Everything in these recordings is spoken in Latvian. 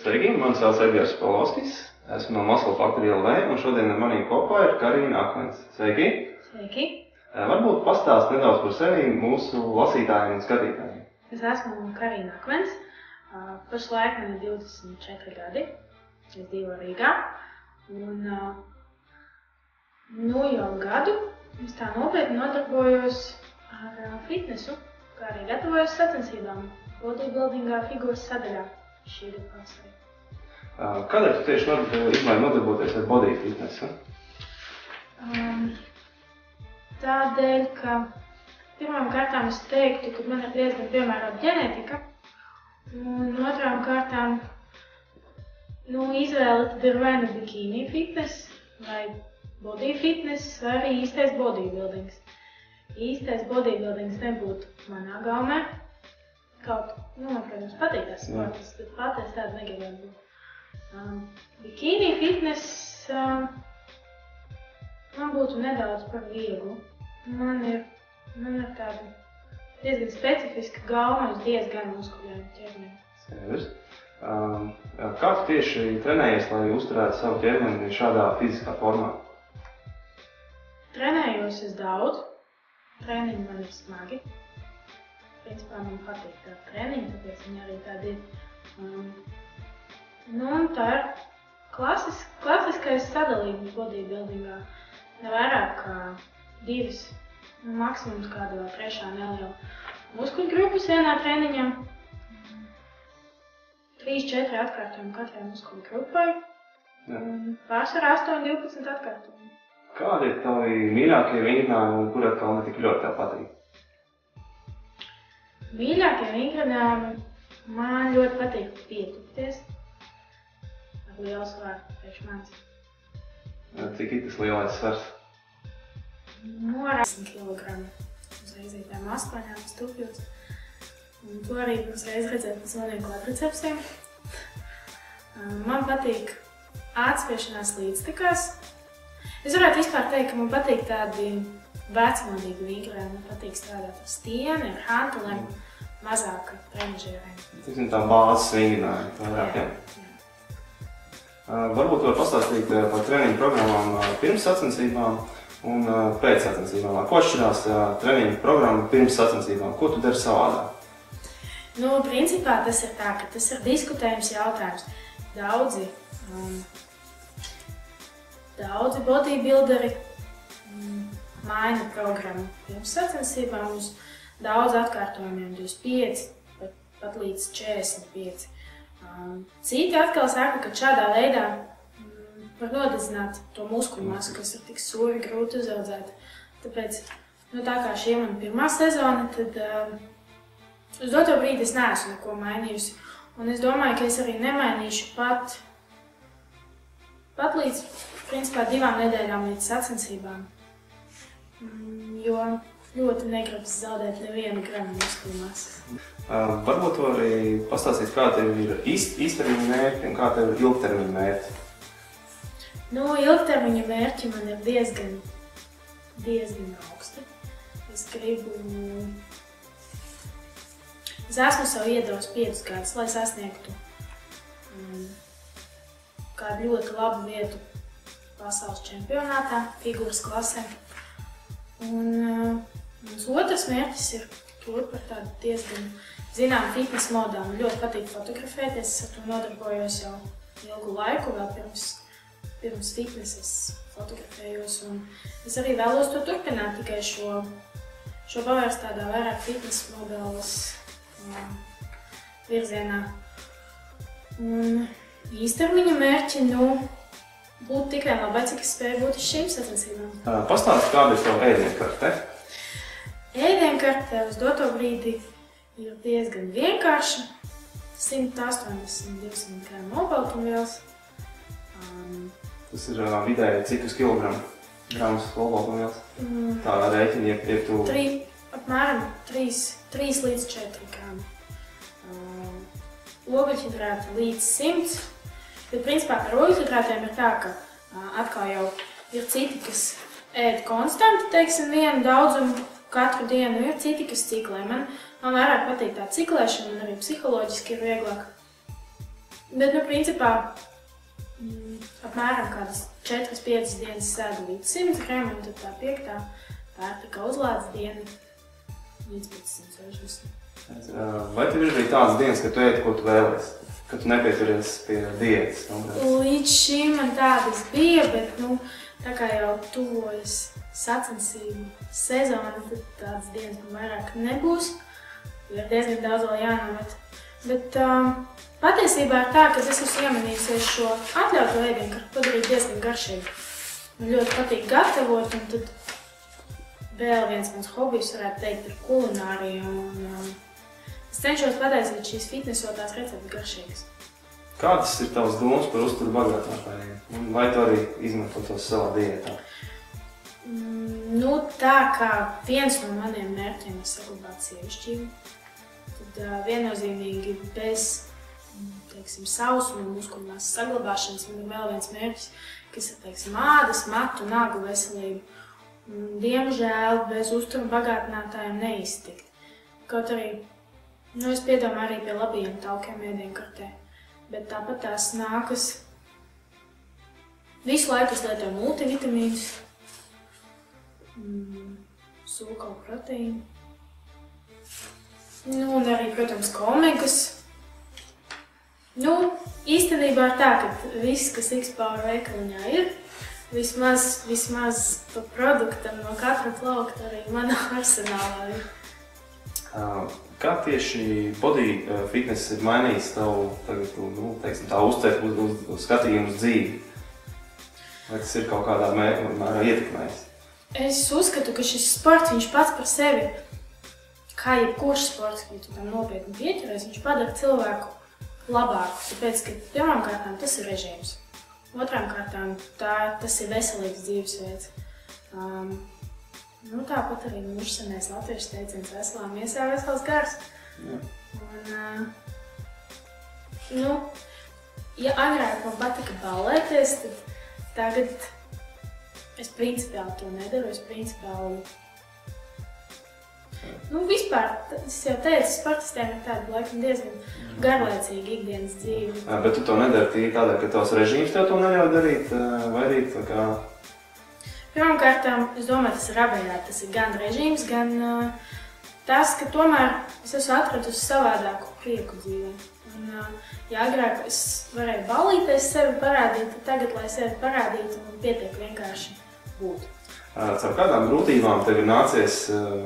Sveiki, mani sauc Edgars Polovskis, esmu no Muscle Factory LV un šodien ar manī kopā ir Karina Akmens. Sveiki! Sveiki! Varbūt pastāst nedaudz par sevi mūsu lasītājiem un skatītājiem. Es esmu Karina Akmens, pašlaik man ir 24 gadi, es dzīvoju Rīgā un jau gadu es tā nopietni nodarbojos ar fitnesu, kā arī gatavojos sacensībām bodybuildingā figūras sadaļā. Šī ir pasaka. Kādēļ tu tieši izmēģināji nodarboties ar body fitnesu? Tādēļ, ka pirmām kārtām es teiktu, ka man ir diezgan piemērota ģenētika, un otrām kārtām izvēle tad ir vai nu bikini fitness, vai body fitness, vai arī īstais bodybuildings. Īstais bodybuildings nebūtu manā gaumē. Kaut, man, protams, patīk tās sportas, bet pat es tādu negribētu būt. Bikini fitness man būtu nedaudz par vieglu. Man ir tāda diezgan specifiska gauma uz diezgan muskuļainu ķermeni. Skaidrs. Kā tu tieši trenējies, lai uzturētu savu ķermeni šādā fiziskā formā? Trenējos es daudz. Treniņi man ir smagi. Principā man patīk tāda treniņa, tāpēc viņi arī tādi ir. Tā ir klasiskais sadalījums bodybuildingā. Ne vairāk kā 2, maksimums kāda vēl 3 neliela muskuļu grupas vienā treniņā. 3-4 atkārtojumi katrai muskuļu grupai. Pārsvarā 8-12 atkārtojumi. Kādi ir tavi mīļākie vingrinājumi un kur atkal ne tik ļoti tev patīk? Mīļākie vingrinājumi man ļoti patīk pietupties ar lielu svaru priekš manis. Cik ir tas lielais svars? Ar 10 kg. Uz reizītēm 8 stupjos. Un to arī pirms reiz redzēt pēc maniem kvadricepsiem. Man patīk atspiešanās līdztekās. Es varētu vispār teikt, ka man patīk tādi vecmodīgi vingrinājumi. Man patīk strādāt ar stieni, ar hantelēm, mazāk ar trenažierēm. Tiksim tā bāzes vingrinājumi, tā vairāk, jā? Varbūt var pastāstīt par treniņu programmām pirms sacensībām un pēc sacensībām. Ko atšķirās treniņu programma pirms sacensībām? Ko tu dari savādāk? Principā tas ir tā, ka tas ir diskutējums jautājums. Daudzi bodybuilderi maina programmu pirms sacensībām uz daudz atkārtojumiem, 25, pat līdz 45. Citi atkal saka, ka šādā veidā var nodedzināt to muskuļu masu, kas ir tik sūri, grūti uzaudzēt. Tāpēc, tā kā šī ir mana pirmā sezona, tad uz doto brīdi es neesmu neko mainījusi. Un es domāju, ka es arī nemainīšu pat līdz, principā, 2 nedēļām līdz sacensībām. Jo ļoti negribas zaudēt nevienu gramu muskuļu masu. Varbūt tu arī pastāstīt, kā tev ir īstermiņa mērķi un kā tev ir ilgtermiņa mērķi? Ilgtermiņa mērķi man ir diezgan augsti. Es esmu sev iedevis 5 gadus, lai sasniegtu kādu ļoti labu vietu pasaules čempionātā, figūras klasē. Mans otrs mērķis ir kļūt par tādu diezgan zināmu fitnes modā. Man ļoti patīk fotografēties, es ar to nodarbojos jau ilgu laiku, vēl pirms fitneses fotografējos. Es arī vēlos to turpināt, tikai šo pavērst tādā vairāk fitnes modeles virzienā. Īstermiņa mērķi, būt tik vien labai, cik es spēju būt uz šīm sacensībām. Pastāsti, kāda ir tava ēdienkarte? Ēdienkarte uz doto brīdi ir diezgan vienkārša. 180–200 gramu olbaltumvielas. Tas ir vidēji cik uz kilogramu? Grāmas futbola vielas. Tā rēķina, ja tu... Apmēram 3 līdz 4 grāmi. Ogļhidrāti līdz 100. Bet principā ar ogļhidrātiem ir tā, ka atkal jau ir citi, kas ēd konstanti, teiksim, vienu daudzumu katru dienu, ir citi, kas ciklē. Man vairāk patīk tā ciklēšana, un arī psiholoģiski ir vieglāk. Bet, principā, apmēram kādas 4-5 dienas sēdu līdz 100 grāmi, un tad tā 5. pārtika uzlādes diena līdz 160. Vai tev ir arī tādas dienas, ka tu ēdi, ko tu vēlies? Ka tu nepieturies pie diētas? Līdz šim man tādas bija, bet, tā kā jau tuvojas sacensību sezona, tad tādas dienas man vairāk nebūs. Ir diezgan daudz vēl jānomet. Bet patiesībā ir tā, ka es esmu iemanījusies šo atļautu ēdienu, ka padarīt diezgan garšīgu. Man ļoti patīk gatavot, un tad vēl viens mans hobijs, varētu teikt, ir kulinārija. Es cenšos pataisīt šīs fitnesotās receptes garšīgas. Kādas ir tavas domas par uzturu bagātākajiem? Vai tu arī izmanto tos savā diētā? Tā kā viens no maniem mērķiem ir saglabāt sievišķību, tad viennozīmīgi bez, teiksim, sausuma muskuļmās saglabāšanas man ir vēl viens mērķis, kas ir, teiksim, ādas, matu, nagu veselību. Diemžēl bez uzturu bagātinātājiem neiztikt. Kaut arī, es piedomāju arī pie labajiem taukiem ēdienkartē, bet tāpat tās nākas. Visu laiku es lietoju multivitamīnus, sūkalu proteīnu, un arī, protams, omegas. Īstenībā ir tā, ka viss, kas X-Power veikaliņā ir, vismaz pa produktam no katra plaukta arī manā arsenālā ir. Kā tieši body fitness ir mainījis tavu, teiksim, tā uztvert uz skatījumu uz dzīvi? Vai tas ir kaut kādā mērā ietekmējis? Es uzskatu, ka šis sports, viņš pats par sevi, kā jebkurš sports, ja tu tam nopietni pieķeries, viņš padara cilvēku labāku. Tāpēc, ka pirmām kārtām tas ir režīms. Otrām kārtām tas ir veselīgs dzīvesveids. Tāpat arī mūžsenais latviešu teiciens veselā miesā vesels gars. Ja agrāk man patika ballēties, tad tagad es principiāli to nedaru. Es principiāli... Vispār, es jau teicu, sportistiem ir tāda laikam diezgan garlaicīga ikdienas dzīve. Bet tu to nedari tādēļ, ka tavs režīms tev to neļauj darīt, vai arī tā kā... Pirmkārtām, es domāju, tas ir abējādi. Tas ir gan režīms, gan tas, ka tomēr es esmu atradusi savādāku prieku dzīvē. Ja agrāk es varēju ballīties sevi parādīt, tad tagad, lai sevi parādītu, man pietiek vienkārši būt. Caur kādām grūtībām tev ir nācies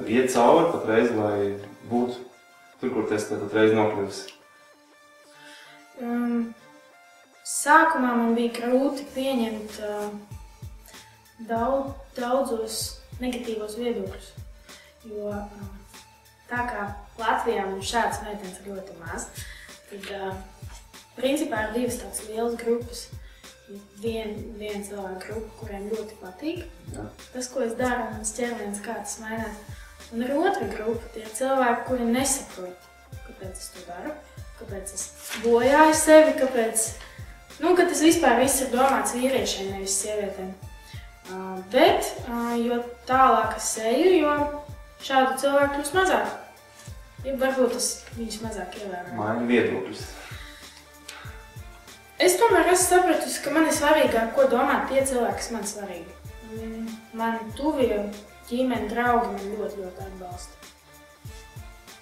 iet cauri patreiz, lai būtu tur, kur tu esi patreiz nokļuvusi? Sākumā man bija grūti pieņemt daudzos negatīvos viedokļus, jo tā kā Latvijā mums šādas meitenes ir ļoti maz, tad principā ir divas tādas lielas grupas. Viena cilvēka grupa, kuriem ļoti patīk tas, ko es daru, un mans ķermenis kā tas mainās. Un ir otra grupa, tie ir cilvēki, kuri nesaprot, kāpēc es to daru, kāpēc es bojāju sevi, kāpēc, ka tas vispār viss ir domāts vīriešiem, nevis sievietēm. Bet, jo tālāk es eju, jo šādu cilvēku kļūst mazāk. Ja varbūt es viņus mazāk ievēroju. Maini viedokļus. Es tomēr esmu sapratusi, ka man ir svarīgāk, ko domāt tie cilvēki, kas man svarīgi. Mani tuvie ģimeni, draugi man ļoti atbalsta.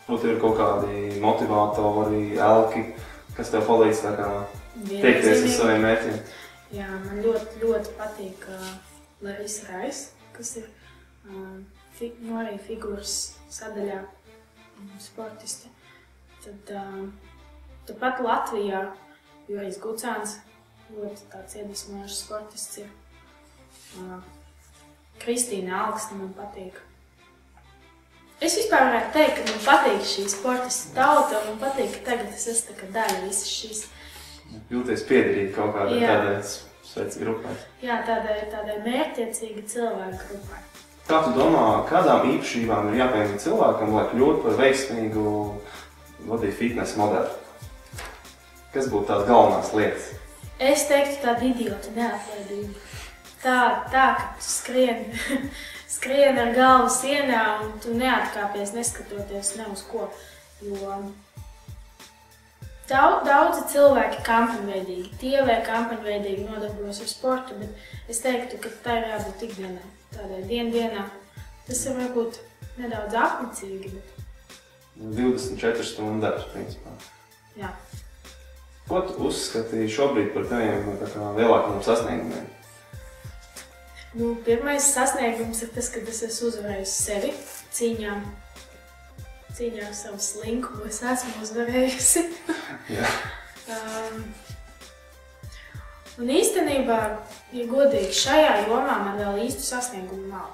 Tev ir kaut kādi motivātori, elki, kas tev palīdz tiekties uz saviem mērķiem? Jā, man ļoti patīk Larisa Rais, kas ir arī figūras sadaļā sportiste. Tāpat Latvijā Jurijs Gucāns, ļoti tāds iedvesmojošs sportists ir. Kristīna Alksne man patīk. Es vispār varētu teikt, ka man patīk šī sportista tauta, un man patīk, ka tagad es esmu daļa visas šīs. Jūties piederīgi kaut kādai tādai Sveic grupai. Jā, tādai mērķtiecīgi cilvēku grupai. Kā tu domā, kādām īpašībām ir jāpiemīt cilvēkam, lai kļūtu par veiksmīgu vadīt fitnesa modeli? Kas būtu tās galvenās lietas? Es teiktu tādu idiota neatlaidību. Tā, ka tu skrien ar galvu sienā un tu neatkāpies, neskatoties ne uz ko. Jo daudzi cilvēki kampaņveidīgi, TV kampaņveidīgi nodarbojas ar sportu, bet es teiktu, ka tā ir jābūt ikdienā. Tādai dienā. Tas ir varbūt nedaudz apnicīgi, bet... 24 stundu darbs, principā. Jā. Ko tu uzskatīji šobrīd par taviem lielākajiem sasniegumiem? Pirmais sasniegums ir tas, ka es esmu uzvarējusi sevi cīņā ar savu slinkumu. Es esmu uzvarējusi. Jā. Un īstenībā, ja godīgi, šajā jomā man vēl īstu sasniegumu nav.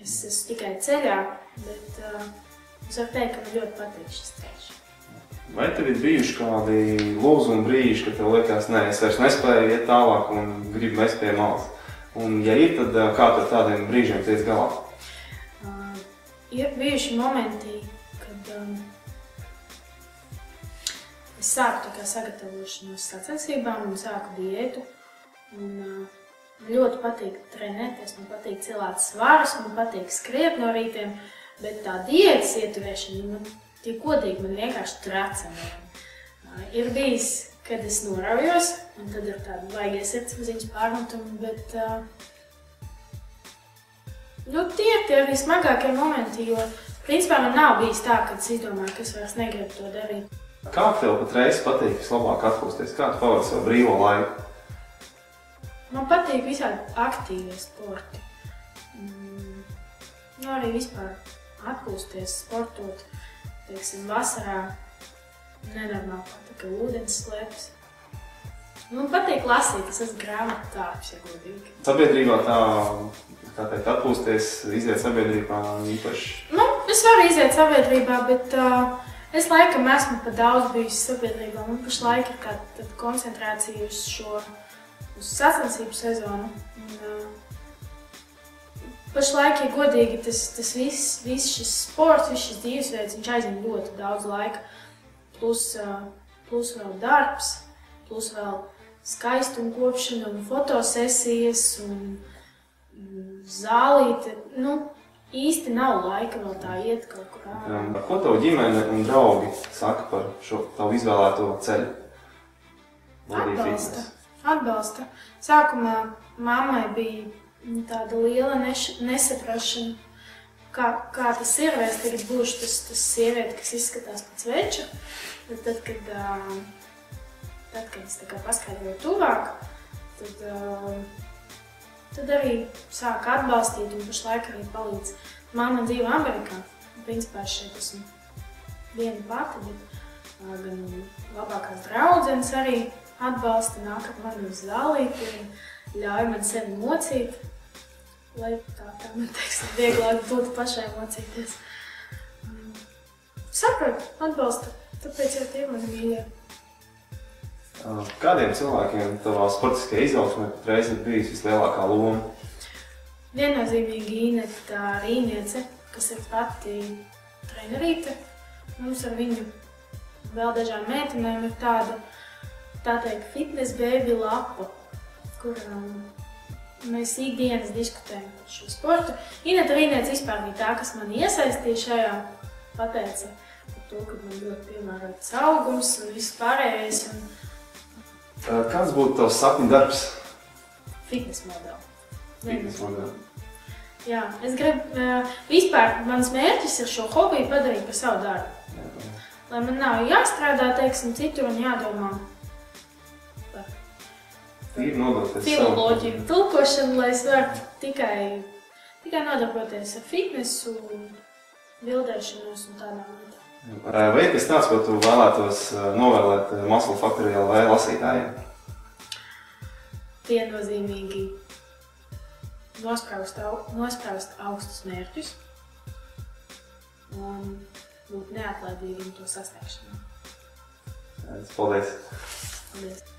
Es esmu tikai ceļā, bet es varu teikt, ka man ļoti patīk šis ceļš. Vai tev ir bijuši kādi lūzuma brīži, kad tev liekas, nē, es vairs nespēju iet tālāk un gribu mest pie malas? Un ja ir, tad kā tu ar tādiem brīžiem tiec galā? Ir bijuši momenti, kad es sāku sagatavošanos sacensībām un sāku diētu. Un ļoti patīk trenēties, man patīk cilāt svarus, man patīk skriet no rītiem, bet tā diētas ieturēšana, tie godīgi, man vienkārši tracina. Ir bijis, kad es noraujos, un tad ir tādi vaigie sirdsapziņas pārmetumi, bet tie ir arī smagākie momenti, jo principā man nav bijis tā, kad es izdomāju, ka es vairs negribu to darīt. Kā tev patreiz patīk vislabāk atpūsties? Kā tu pavadi savu brīvo laiku? Man patīk visādi aktīvie sporti. Arī vispār atpūsties, sportot. Teiksim, vasarā nenormāli patika ūdens slēpes. Man patīk lasīt, es esmu grāmatotājs, ja godīgi. Sabiedrībā tā teikt, atpūsties, iziet sabiedrībā īpaši? Es varu iziet sabiedrībā, bet es laikam esmu pa daudz bijusi sabiedrībā. Man pašlaik ir kāda koncentrācija uz sacensību sezonu. Pašlaik, ja godīgi, tas viss šis sports, viss šis dzīvesveids, viņš aizņem ļoti daudz laika. Plus vēl darbs, plus vēl skaistuma kopšana un fotosesijas un zālīte. Īsti nav laika vēl tā iet kaut kur ārā. Ko tavu ģimene un draugi saka par šo tavu izvēlēto ceļu? Atbalsta. Sākumā mammai bija tāda liela nesaprašana, kā tas ir, vai es tagad būšu tas sieviete, kas izskatās pēc veča. Bet tad, kad es paskaidroju tuvāk, tad arī sāku atbalstīt un pašlaik arī palīdz. Mamma dzīvo Amerikā. Principā es šeit esmu viena pati, bet gan labākās draudzenes arī atbalsta, nāk ar mani uz zālīti un ļauj man sevi mocīt. Lai tā man teiksim, vieglāk būtu pašai mocīties. Sapratu, atbalsta, tāpēc jau tie mani mīļie. Kādiem cilvēkiem tavā sportiskajā izaugsmē patreiz ir bijis vislielākā loma? Viennozīmīgi Ineta Rīniece, kas ir pati trenerīte. Mums ar viņu vēl dažām meitenēm ir tāda, tā teikt, fitness baby lapa, kur mēs ikdienas diskutējam par šo sportu. Ineta Rīniece vispār bija tā, kas mani iesaistīja šajā, pateica par to, ka man ļoti piemērots augums un viss pārējais. Kāds būtu tavs sapņu darbs? Fitness modeli. Fitness modeli. Jā, es gribu, vispār mans mērķis ir šo hobiju padarīt par savu darbu. Lai man nav jāstrādā, teiksim, citur un jādomā par filoloģiju, tulkošanu, lai es varu tikai nodarboties ar fitnesu, bildēšanos un tādām lietām. Vai ir kas tāds, ko tu vēlētos novēlēt Muscle Factory LV lasītājiem? Viennozīmīgi nospraust augstus mērķus un būt neatlaidīgiem to sasniegšanā. Paldies! Paldies!